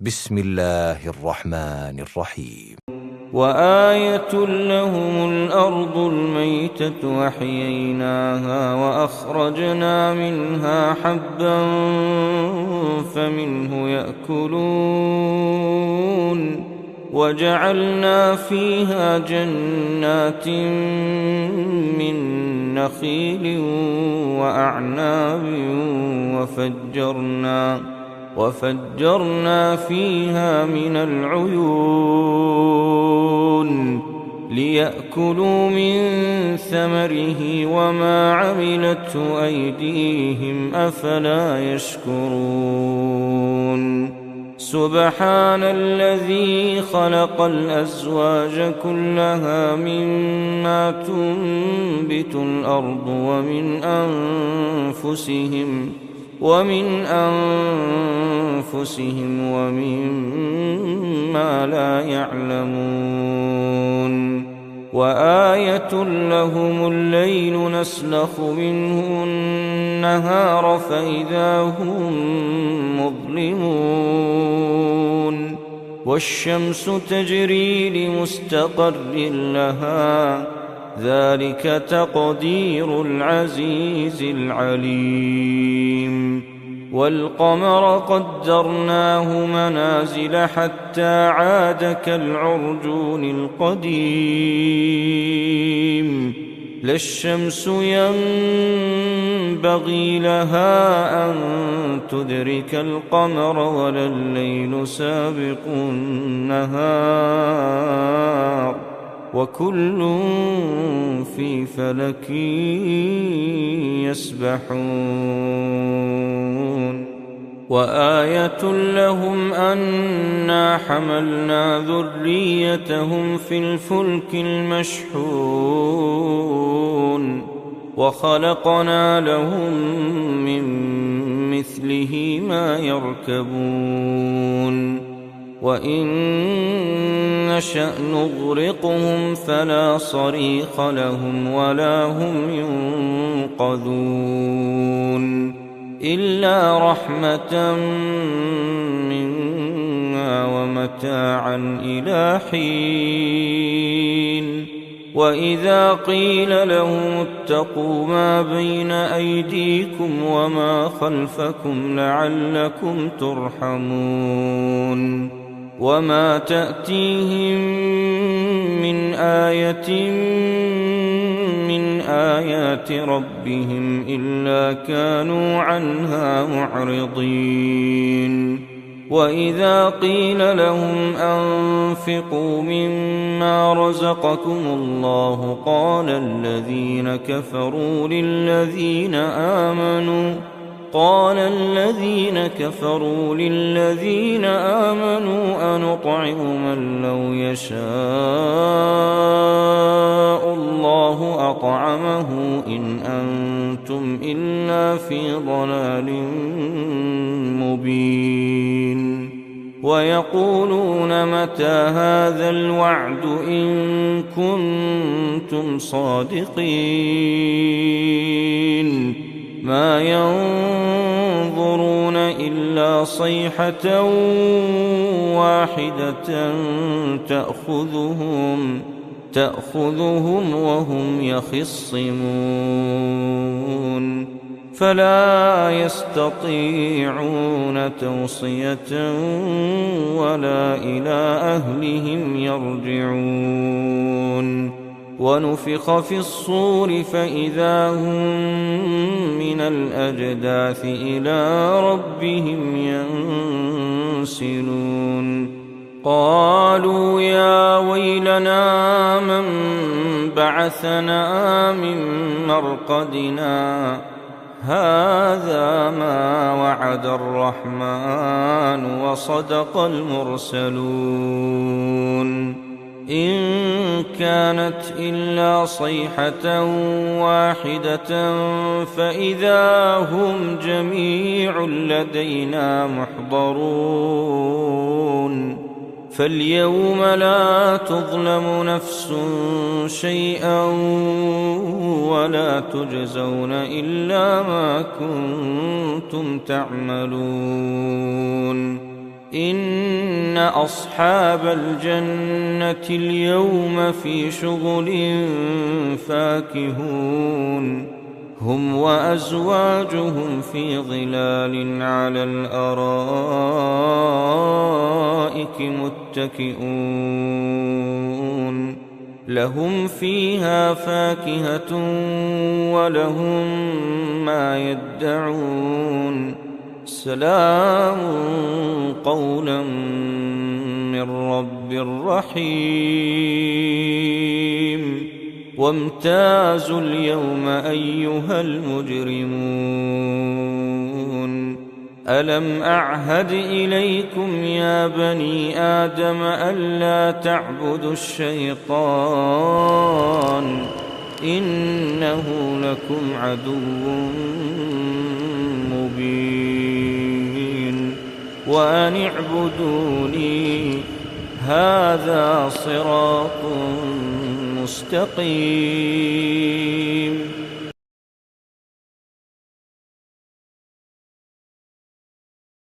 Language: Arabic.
بسم الله الرحمن الرحيم. وآية لهم الأرض الميتة أحييناها وأخرجنا منها حبا فمنه يأكلون وجعلنا فيها جنات من نخيل وأعناب وفجرنا فيها من العيون ليأكلوا من ثمره وما عملته أيديهم أفلا يشكرون. سبحان الذي خلق الأزواج كلها مما تنبت الأرض ومن أنفسهم ومما لا يعلمون. وآية لهم الليل نسلخ منه النهار فإذا هم مظلمون والشمس تجري لمستقر لها ذلك تقدير العزيز العليم. والقمر قدرناه منازل حتى عاد كالعرجون القديم. لا الشمس ينبغي لها أن تدرك القمر ولا الليل سابق النهار وكل في فلك يسبحون. وآية لهم أنا حملنا ذريتهم في الفلك المشحون وخلقنا لهم من مثله ما يركبون. وإن نشأ نغرقهم فلا صريخ لهم ولا هم ينقذون إلا رحمة منا ومتاعا إلى حين. وإذا قيل لهم اتقوا ما بين أيديكم وما خلفكم لعلكم ترحمون. وما تأتيهم من آية من آيات ربهم إلا كانوا عنها معرضين. وإذا قيل لهم أنفقوا مما رزقكم الله قال الذين كفروا للذين آمنوا أنطعم من لو يشاء الله أطعمه إن أنتم إلا في ضلال مبين. ويقولون متى هذا الوعد إن كنتم صادقين. ما ينظرون إلا صيحة واحدة تأخذهم وهم يخصمون فلا يستطيعون توصية ولا إلى أهلهم يرجعون. ونفخ في الصور فإذا هم من الأجداث إلى ربهم ينسلون. قالوا يا ويلنا من بعثنا من مرقدنا هذا ما وعد الرحمن وصدق المرسلون. إن كانت إلا صيحة واحدة فإذا هم جميع لدينا محضرون. فاليوم لا تظلم نفس شيئا ولا تجزون إلا ما كنتم تعملون. إن أصحاب الجنة اليوم في شغل فاكهون هم وأزواجهم في ظلال على الأرائك متكئون لهم فيها فاكهة ولهم ما يدعون سلام قولا من رب رحيم وامتازوا اليوم أيها المجرمون ألم أعهد إليكم يا بني آدم ألا تعبدوا الشيطان إنه لكم عدو مبين وأن اعبدوني هذا صراط مستقيم